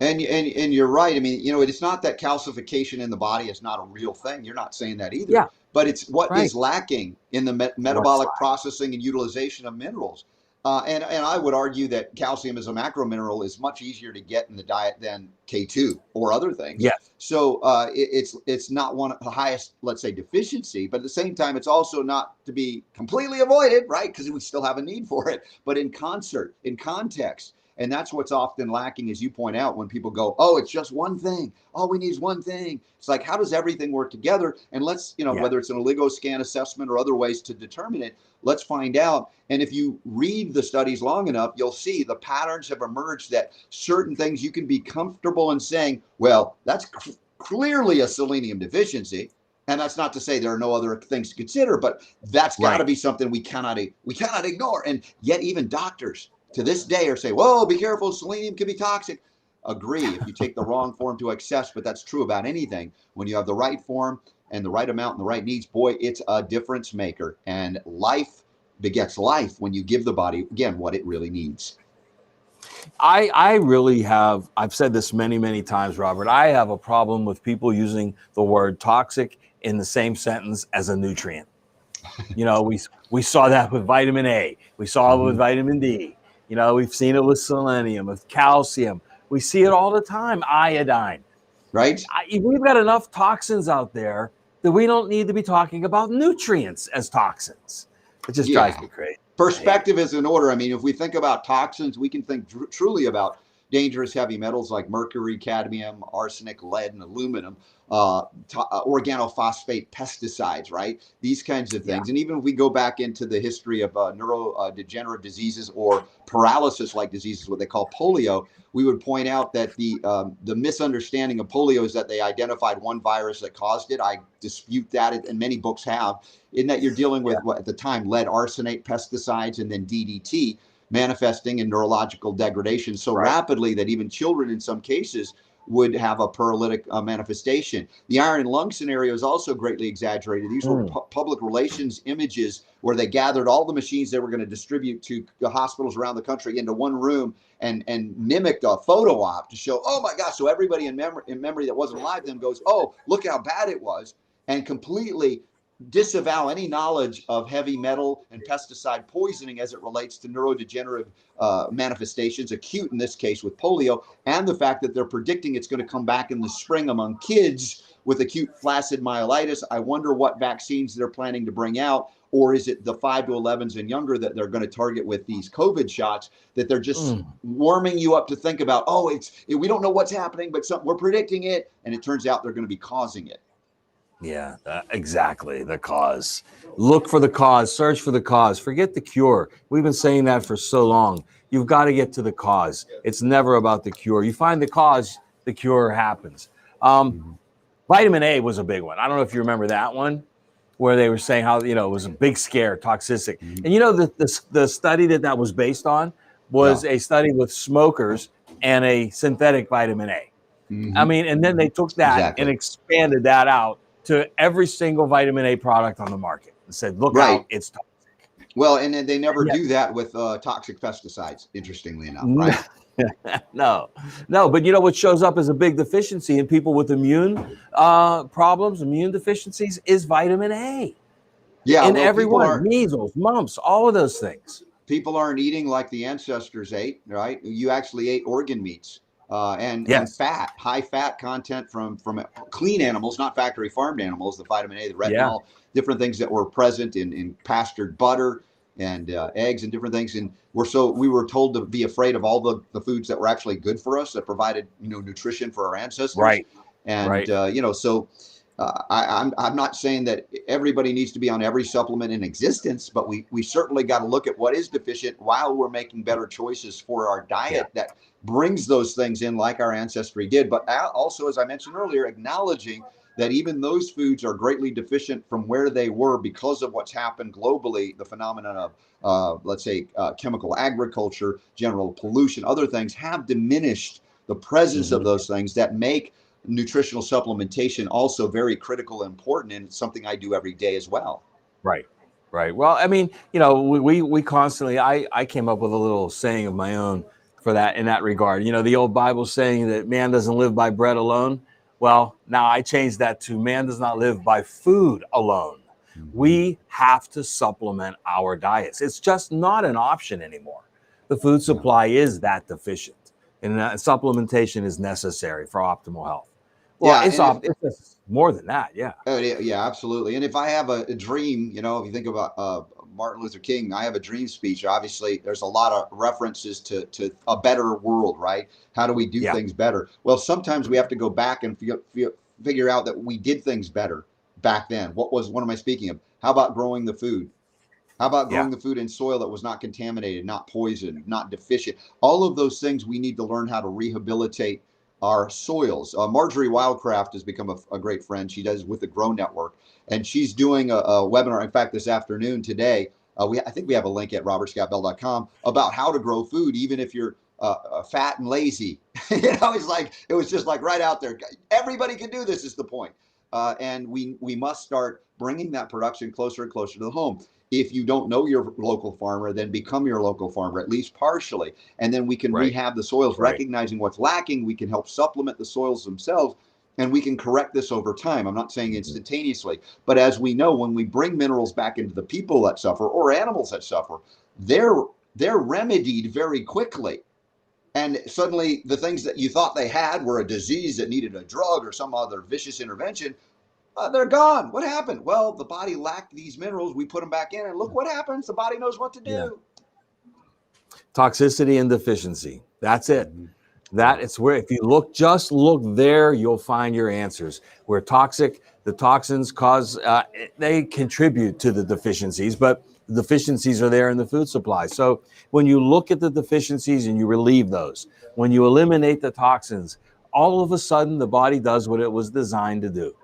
And you're right. I mean, it's not that calcification in the body is not a real thing. You're not saying that either. Yeah. But it's what is lacking in the metabolic processing and utilization of minerals. And I would argue that calcium as a macro mineral is much easier to get in the diet than K2 or other things. Yes. So it's not one of the highest, let's say, deficiency, but at the same time, it's also not to be completely avoided, right? Because we still have a need for it, but in concert, in context. And that's what's often lacking, as you point out, when people go, oh, it's just one thing. All we need is one thing. It's like, how does everything work together? And let's, whether it's an oligoscan assessment or other ways to determine it, let's find out. And if you read the studies long enough, you'll see the patterns have emerged that certain things you can be comfortable in saying, well, that's clearly a selenium deficiency. And that's not to say there are no other things to consider, but that's got to be something we cannot ignore. And yet even doctors to this day are saying, whoa, be careful, selenium can be toxic. Agree if you take the wrong form to excess, but that's true about anything. When you have the right form and the right amount and the right needs, boy, it's a difference maker. And life begets life when you give the body, again, what it really needs. I really have, I've said this many, many times, Robert, I have a problem with people using the word toxic in the same sentence as a nutrient. We saw that with vitamin A. We saw it with vitamin D. We've seen it with selenium, with calcium. We see it all the time, iodine. right? We've got enough toxins out there that we don't need to be talking about nutrients as toxins. It just drives me crazy. Perspective is in order. I mean, if we think about toxins, we can think truly about dangerous heavy metals like mercury, cadmium, arsenic, lead, and aluminum, organophosphate pesticides, right? These kinds of things. And even if we go back into the history of neurodegenerative diseases or paralysis-like diseases, what they call polio, we would point out that the misunderstanding of polio is that they identified one virus that caused it. I dispute that, and many books have, in that you're dealing with what at the time lead arsenate pesticides and then DDT, manifesting in neurological degradation so rapidly that even children in some cases would have a paralytic manifestation. The iron and lung scenario is also greatly exaggerated. These were public relations images where they gathered all the machines they were going to distribute to the hospitals around the country into one room and mimicked a photo op to show, oh my gosh, so everybody in memory that wasn't alive then goes, oh, look how bad it was, and completely disavow any knowledge of heavy metal and pesticide poisoning as it relates to neurodegenerative manifestations, acute in this case with polio, and the fact that they're predicting it's going to come back in the spring among kids with acute flaccid myelitis. I wonder what vaccines they're planning to bring out, or is it the 5 to 11s and younger that they're going to target with these COVID shots, that they're just warming you up to think about, oh, we don't know what's happening, but we're predicting it, and it turns out they're going to be causing it. Yeah, exactly. The cause. Look for the cause. Search for the cause. Forget the cure. We've been saying that for so long. You've got to get to the cause. It's never about the cure. You find the cause, the cure happens. Vitamin A was a big one. I don't know if you remember that one, where they were saying how, it was a big scare, toxic. And the study that was based on was a study with smokers and a synthetic vitamin A. I mean, and then they took that and expanded that out to every single vitamin A product on the market and said, look out, it's toxic. Well, and then they never do that with toxic pesticides, interestingly enough, right? No, but what shows up as a big deficiency in people with immune problems, immune deficiencies, is vitamin A. Yeah. And everyone, measles, mumps, all of those things. People aren't eating like the ancestors ate, right? You actually ate organ meats. And fat, high fat content from clean animals, not factory farmed animals, the vitamin A, the retinol, different things that were present in pastured butter and eggs and different things. And we were told to be afraid of all the foods that were actually good for us, that provided, nutrition for our ancestors. Right. And, so I'm not saying that everybody needs to be on every supplement in existence, but we certainly got to look at what is deficient while we're making better choices for our diet that brings those things in like our ancestry did. But also, as I mentioned earlier, acknowledging that even those foods are greatly deficient from where they were because of what's happened globally, the phenomenon of, let's say, chemical agriculture, general pollution, other things have diminished the presence of those things that make nutritional supplementation also very critical and important, and it's something I do every day as well. Right. Well, I mean, we constantly, I came up with a little saying of my own for that, in that regard. The old Bible saying that man doesn't live by bread alone. Well, now I changed that to man does not live by food alone. We have to supplement our diets. It's just not an option anymore. The food supply is that deficient, and supplementation is necessary for optimal health. Well, it's just more than that. Yeah. Yeah, absolutely. And if I have a dream, if you think about Martin Luther King, I have a dream speech. Obviously, there's a lot of references to a better world, right? How do we do things better? Well, sometimes we have to go back and figure out that we did things better back then. What am I speaking of? How about growing the food? How about growing the food in soil that was not contaminated, not poisoned, not deficient? All of those things we need to learn how to rehabilitate our soils. Marjorie Wildcraft has become a great friend. She does with the Grow Network, and she's doing a webinar. In fact, this afternoon today, I think we have a link at robertscottbell.com about how to grow food, even if you're fat and lazy. It was just like right out there. Everybody can do this is the point. And we must start bringing that production closer and closer to the home. If you don't know your local farmer, then become your local farmer, at least partially. And then we can rehab the soils, recognizing what's lacking. We can help supplement the soils themselves, and we can correct this over time. I'm not saying instantaneously, but as we know, when we bring minerals back into the people that suffer or animals that suffer, they're remedied very quickly. And suddenly the things that you thought they had were a disease that needed a drug or some other vicious intervention. They're gone. What happened? Well, the body lacked these minerals. We put them back in, and look what happens. The body knows what to Yeah. do. Toxicity and deficiency. That's it. Mhm. That it's where, if you just look there, you'll find your answers. Where the toxins cause, they contribute to the deficiencies, but the deficiencies are there in the food supply. So when you look at the deficiencies and you relieve those, when you eliminate the toxins, all of a sudden the body does what it was designed to do.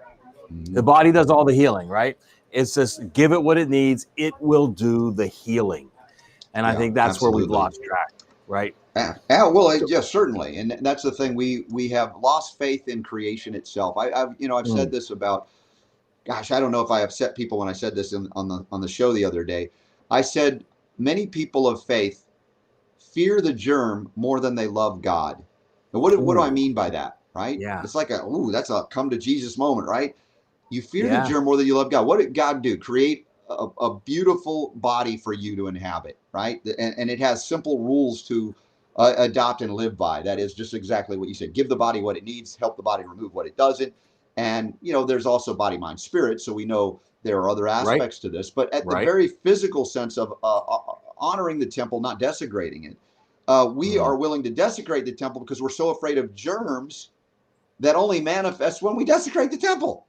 The body does all the healing, right? It's just give it what it needs. It will do the healing. And I Yeah, think that's where we've absolutely. lost track, right? Yeah, well, yes, certainly, and that's the thing. We have lost faith in creation itself. I've said this about, gosh, I don't know if I upset people when I said this on the show the other day. I said many people of faith fear the germ more than they love God. And what do I Ooh, mean by that? Right? yeah, It's like that's a come to Jesus moment, right? You fear the yeah, germ more than you love God. What did God do? Create a beautiful body for you to inhabit, right? And it has simple rules to adopt and live by. That is just exactly what you said. Give the body what it needs, help the body remove what it doesn't. And, there's also body, mind, spirit. So we know there are other right, aspects to this. But at the right. very physical sense of honoring the temple, not desecrating it, we Mm, are willing to desecrate the temple because we're so afraid of germs that only manifests when we desecrate the temple.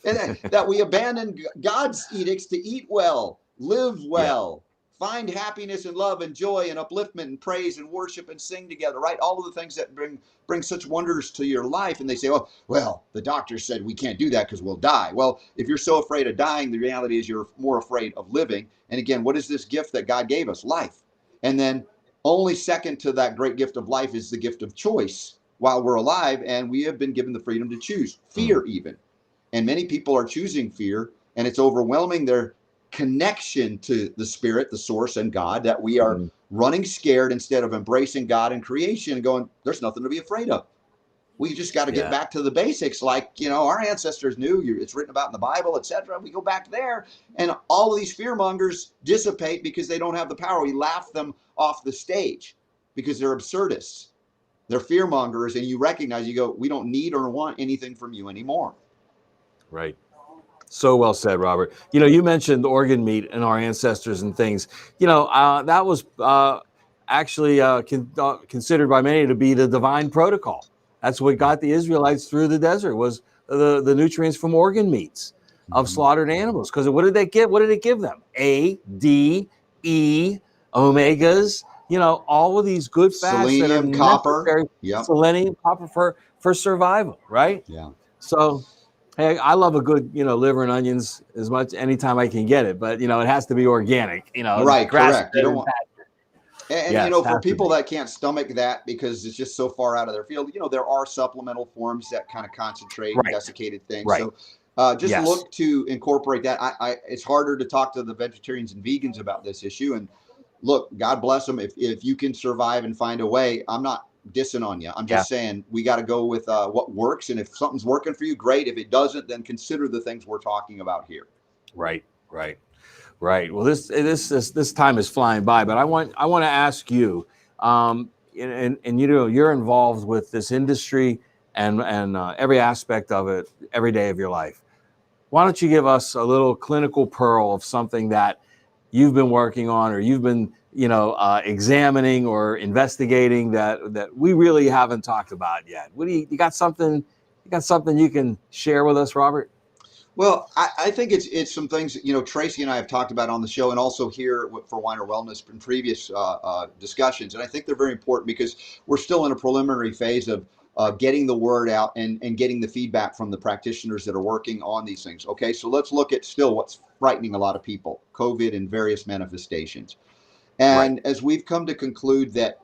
And that we abandon God's edicts to eat well, live yeah, well, find happiness and love and joy and upliftment and praise and worship and sing together, right? All of the things that bring such wonders to your life. And they say, oh, well, the doctor said we can't do that because we'll die. Well, if you're so afraid of dying, the reality is you're more afraid of living. And again, what is this gift that God gave us? Life. And then only second to that great gift of life is the gift of choice while we're alive. And we have been given the freedom to choose, mm, fear even. And many people are choosing fear, and it's overwhelming their connection to the spirit, the source, and God, that we are mm, running scared instead of embracing God and creation and going, there's nothing to be afraid of. We just got to get yeah, back to the basics, like our ancestors knew. It's written about in the Bible, etc. We go back there, and all of these fear mongers dissipate because they don't have the power. We laugh them off the stage because they're absurdists. They're fear mongers, and you recognize, you go, we don't need or want anything from you anymore. right. So well said, Robert. You mentioned organ meat and our ancestors and things. That was actually considered by many to be the divine protocol. That's what got the Israelites through the desert, was the nutrients from organ meats of Mhm. slaughtered animals. Because what did they give? What did it give them? A, D, E, omegas. All of these good fats that are Selenium, copper. necessary. Yep. Selenium, copper for survival, right? Yeah. So, hey, I love a good, liver and onions as much anytime I can get it, but it has to be organic, Right. grass Correct. You fed don't and want, pasture. and Yes, for has to people be. that can't stomach that because it's just so far out of their field, there are supplemental forms that kind of concentrate and Right, desiccated things. right. So just Yes. look to incorporate that. It's harder to talk to the vegetarians and vegans about this issue. And look, God bless them. If you can survive and find a way, I'm not dissing on you. I'm Yeah. just saying we got to go with what works. And if something's working for you, great. If it doesn't, then consider the things we're talking about here. Right. Right. Right. Well, this time is flying by, but I want to ask you, and you're involved with this industry and every aspect of it every day of your life. Why don't you give us a little clinical pearl of something that you've been working on, or you've been examining or investigating that we really haven't talked about yet? What do you got something you can share with us, Robert? Well, I think it's some things Tracy and I have talked about on the show, and also here for Weiner Wellness in previous discussions, and I think they're very important because we're still in a preliminary phase of getting the word out and getting the feedback from the practitioners that are working on these things. Okay, so let's look at still what's frightening a lot of people: COVID and various manifestations. Right. And as we've come to conclude that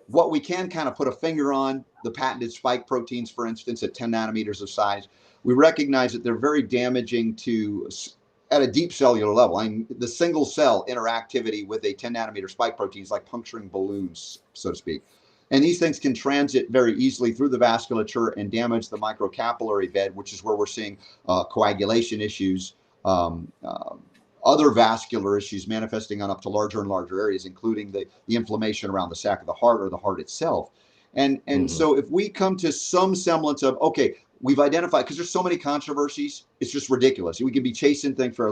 what we can kind of put a finger on, the patented spike proteins, for instance, at 10 nanometers of size, we recognize that they're very damaging to at a deep cellular level. I mean, the single cell interactivity with a 10 nanometer spike protein is like puncturing balloons, so to speak. And these things can transit very easily through the vasculature and damage the microcapillary bed, which is where we're seeing coagulation issues, other vascular issues manifesting on up to larger and larger areas, including the inflammation around the sac of the heart or the heart itself. And so if we come to some semblance of, okay, we've identified, because there's so many controversies, it's just ridiculous. We can be chasing things for,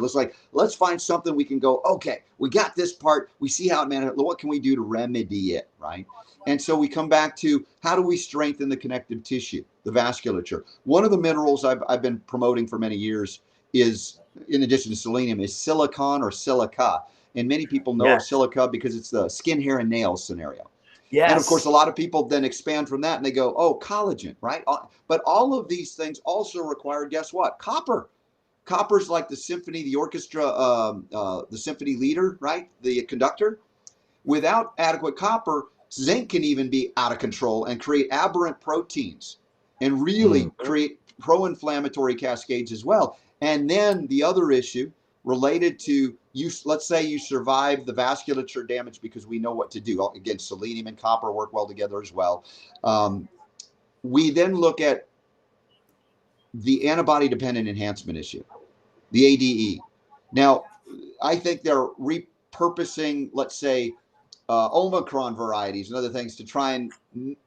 let's find something we can go, okay, we got this part, we see how it manifests, what can we do to remedy it, right? And so we come back to, how do we strengthen the connective tissue, the vasculature? One of the minerals I've been promoting for many years is, in addition to selenium, is silicon or silica. And many people know of silica because it's the skin, hair, and nails scenario. Yes. And of course, a lot of people then expand from that and they go, oh, collagen, right? But all of these things also require, guess what? Copper. Copper's like the symphony, the orchestra, the symphony leader, right? The conductor. Without adequate copper, zinc can even be out of control and create aberrant proteins and really create pro-inflammatory cascades as well. And then the other issue related to you, let's say you survive the vasculature damage because we know what to do. Again, selenium and copper work well together as well. We then look at the antibody-dependent enhancement issue, the ADE. Now, I think they're repurposing, let's say, Omicron varieties and other things to try and,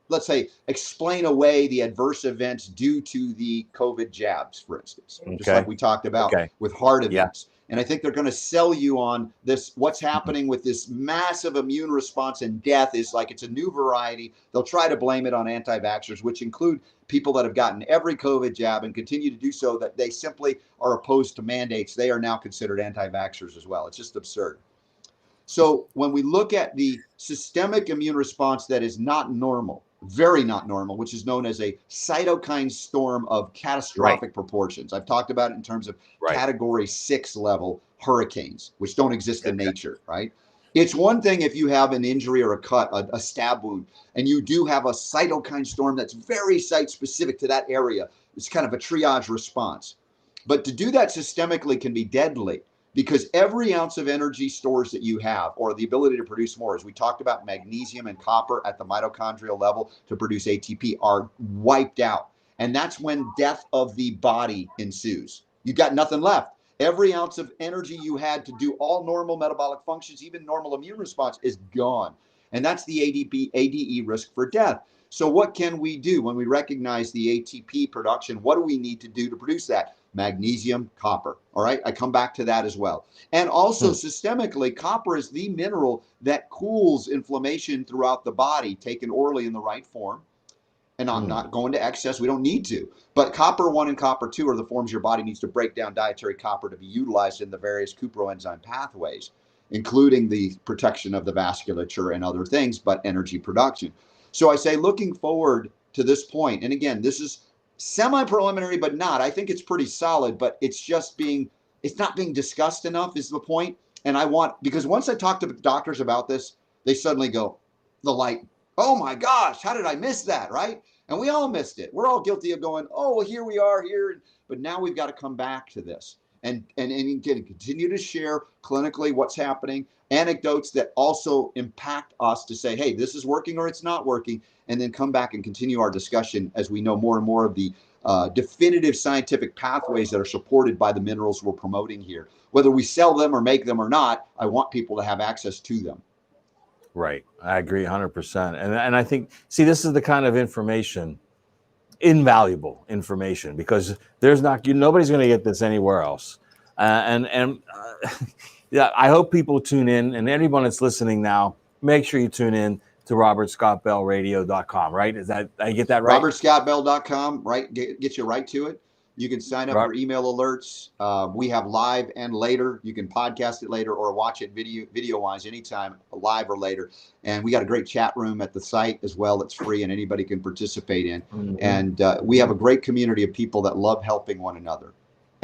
let's say, explain away the adverse events due to the COVID jabs, for instance, just like we talked about with heart events. And I think they're going to sell you on this, what's happening with this massive immune response and death is like it's a new variety. They'll try to blame it on anti-vaxxers, which include people that have gotten every COVID jab and continue to do so, that they simply are opposed to mandates. They are now considered anti-vaxxers as well. It's just absurd. So when we look at the systemic immune response that is not normal, very not normal, which is known as a cytokine storm of catastrophic proportions. I've talked about it in terms of category 6 level hurricanes, which don't exist in nature, right? It's one thing if you have an injury or a cut, a stab wound, and you do have a cytokine storm that's very site specific to that area. It's kind of a triage response. But to do that systemically can be deadly, because every ounce of energy stores that you have, or the ability to produce more, as we talked about, magnesium and copper at the mitochondrial level to produce ATP, are wiped out. And that's when death of the body ensues. You got nothing left. Every ounce of energy you had to do all normal metabolic functions, even normal immune response, is gone. And that's the ADE risk for death. So what can we do when we recognize the ATP production? What do we need to do to produce that? Magnesium, copper. All right. I come back to that as well. And also systemically, copper is the mineral that cools inflammation throughout the body, taken orally in the right form. And I'm not going to excess. We don't need to. But copper 1 and copper 2 are the forms your body needs to break down dietary copper to be utilized in the various cuproenzyme pathways, including the protection of the vasculature and other things, but energy production. So I say, looking forward to this point, and again, this is semi-preliminary, but not. I think it's pretty solid, but it's not being discussed enough is the point. And because once I talk to doctors about this, they suddenly go, the light, oh my gosh, how did I miss that, right? And we all missed it. We're all guilty of going, oh, well, here we are here. But now we've got to come back to this and continue to share clinically what's happening, anecdotes that also impact us to say, hey, this is working or it's not working, and then come back and continue our discussion as we know more and more of the definitive scientific pathways that are supported by the minerals we're promoting here. Whether we sell them or make them or not, I want people to have access to them. Right. I agree 100%. And I think, see, this is the kind of information, invaluable information, because nobody's going to get this anywhere else. Yeah, I hope people tune in, and anyone that's listening now, make sure you tune in to robertscottbellradio.com, right? I get that right? robertscottbell.com, right? Get you right to it. You can sign up for email alerts. We have live and later. You can podcast it later or watch it video-wise anytime, live or later. And we got a great chat room at the site as well that's free and anybody can participate in. And we have a great community of people that love helping one another.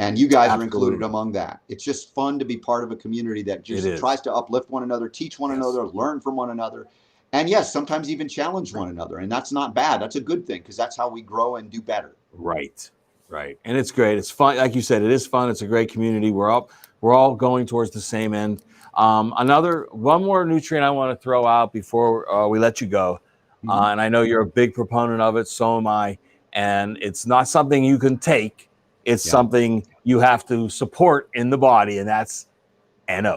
And you guys are included among that. It's just fun to be part of a community that just tries to uplift one another, teach one another, learn from one another. And yes, sometimes even challenge one another. And that's not bad. That's a good thing, because that's how we grow and do better. Right. And it's great. It's fun. Like you said, it is fun. It's a great community. We're all going towards the same end. One more nutrient I want to throw out before we let you go. And I know you're a big proponent of it. So am I. And it's not something you can take. It's something you have to support in the body, and that's NO,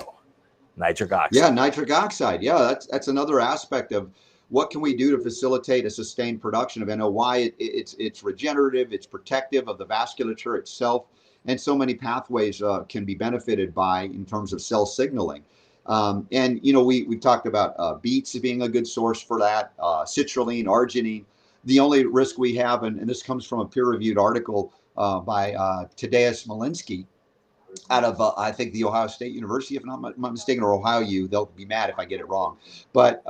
nitric oxide. Yeah, nitric oxide. Yeah, that's another aspect of what can we do to facilitate a sustained production of NO. It's regenerative, it's protective of the vasculature itself, and so many pathways can be benefited by in terms of cell signaling. And we talked about beets being a good source for that, citrulline, arginine. The only risk we have, and this comes from a peer-reviewed article by Tadeusz Malinsky out of I think the Ohio State University, if I'm not mistaken, or Ohio U. They'll be mad if I get it wrong. But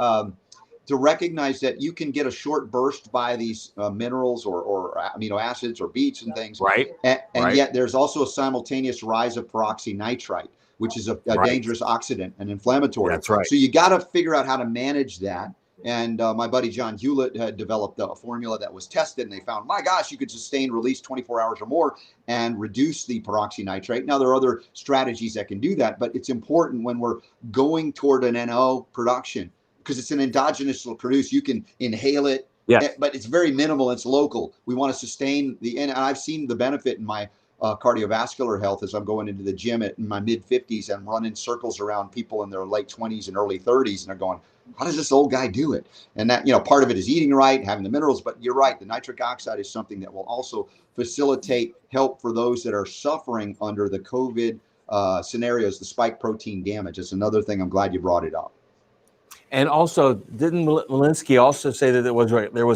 to recognize that you can get a short burst by these minerals or amino acids or beets and things, Right. And Right. yet there's also a simultaneous rise of peroxynitrite, which is a Right. dangerous oxidant and inflammatory. That's right. So you got to figure out how to manage that. And my buddy John Hewlett had developed a formula that was tested, and they found, my gosh, you could sustain release 24 hours or more and reduce the peroxynitrate. Now, there are other strategies that can do that, but it's important when we're going toward an NO production because it's an endogenously produced. You can inhale it, but it's very minimal. It's local. We want to sustain and I've seen the benefit in my cardiovascular health as I'm going into the gym in my mid 50s and running circles around people in their late 20s and early 30s, and they're going, how does this old guy do it? And that, part of it is eating right, having the minerals, but you're right. The nitric oxide is something that will also facilitate help for those that are suffering under the COVID scenarios, the spike protein damage. It's another thing. I'm glad you brought it up. And also, didn't Malinsky also say that there was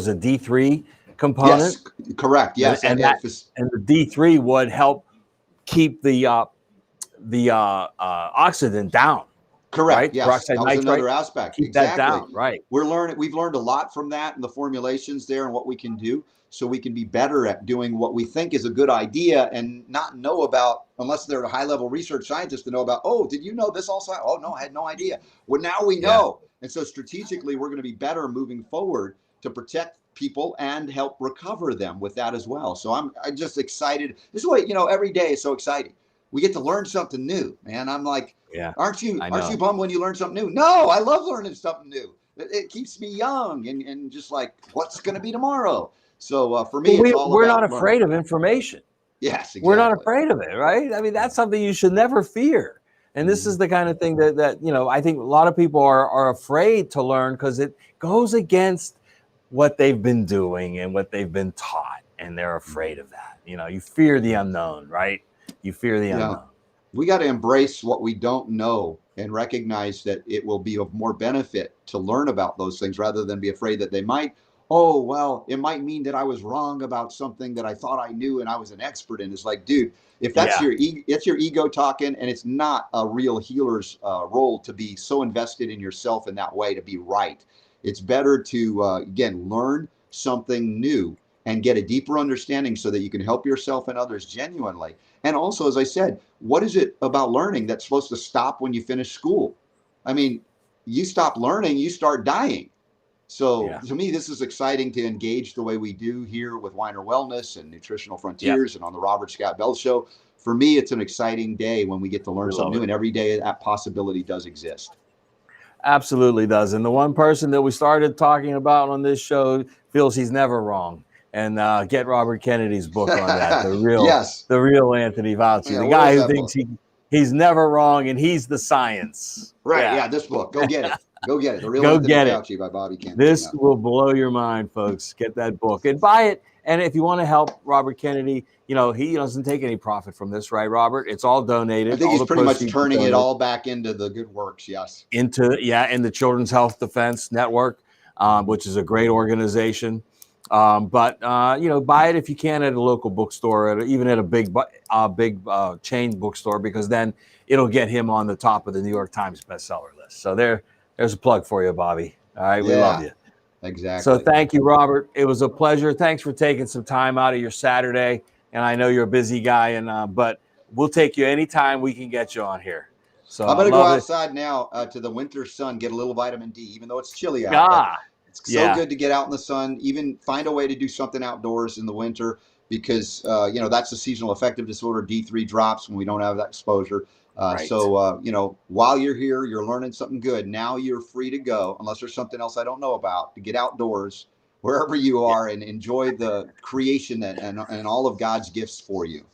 a D3 component? Yes, correct. Yes, and the D3 would help keep the oxidant down. Correct. Right? Yes, that was another aspect. Keep that down. Right. We've learned a lot from that and the formulations there and what we can do, so we can be better at doing what we think is a good idea and not know about, unless they're a high-level research scientist, to know about. Oh, did you know this also? Oh no, I had no idea. Well, now we know. Yeah. And so strategically, we're going to be better moving forward to protect people and help recover them with that as well. So I'm just excited. This is what every day is so exciting. We get to learn something new, man. I'm like, aren't you bummed when you learn something new? No, I love learning something new. It keeps me young and just like, what's going to be tomorrow? So for me, it's all we're about not afraid of information. Yes, exactly. We're not afraid of it, right? I mean, that's something you should never fear. And this is the kind of thing that I think a lot of people are afraid to learn because it goes against what they've been doing and what they've been taught, and they're afraid of that. You fear the unknown, right? You fear the unknown. We got to embrace what we don't know and recognize that it will be of more benefit to learn about those things rather than be afraid that they might, it might mean that I was wrong about something that I thought I knew and I was an expert in. It's like, dude, if that's it's your ego talking, and it's not a real healer's role to be so invested in yourself in that way to be right. It's better to, again, learn something new and get a deeper understanding so that you can help yourself and others genuinely. And also, as I said, what is it about learning that's supposed to stop when you finish school? I mean, you stop learning, you start dying. So to me, this is exciting to engage the way we do here with Weiner Wellness and Nutritional Frontiers and on the Robert Scott Bell Show. For me, it's an exciting day when we get to learn something new, and every day that possibility does exist. Absolutely does. And the one person that we started talking about on this show feels he's never wrong. And get Robert Kennedy's book on that. The real Anthony Fauci, the guy who thinks he's never wrong and he's the science. Right. Yeah. This book. Go get it. Go get it. The Real Anthony Fauci by Bobby Kennedy. This will blow your mind, folks. Get that book and buy it. And if you want to help Robert Kennedy, he doesn't take any profit from this, right, Robert? It's all donated. I think he's pretty much turning it all back into the good works. Yes. In the Children's Health Defense Network, which is a great organization. But buy it if you can at a local bookstore, even at a big chain bookstore, because then it'll get him on the top of the New York Times bestseller list. So there's a plug for you, Bobby. All right, we love you. Exactly. So thank you, Robert. It was a pleasure. Thanks for taking some time out of your Saturday. And I know you're a busy guy, but we'll take you anytime we can get you on here. So I'm going to go outside now to the winter sun, get a little vitamin D, even though it's chilly out. It's so good to get out in the sun, even find a way to do something outdoors in the winter, because, that's the seasonal affective disorder. D3 drops when we don't have that exposure. Right. So, while you're here, you're learning something good. Now you're free to go, unless there's something else I don't know about, to get outdoors wherever you are and enjoy the creation and all of God's gifts for you.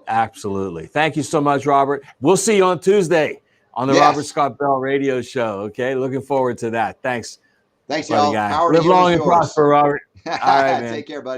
Absolutely. Thank you so much, Robert. We'll see you on Tuesday on the Yes. Robert Scott Bell radio show. Okay. Looking forward to that. Thanks. Thanks, Buddy y'all. guy. Power to Live you long is and yours. prosper, Robert. All right, man. Take care, buddy.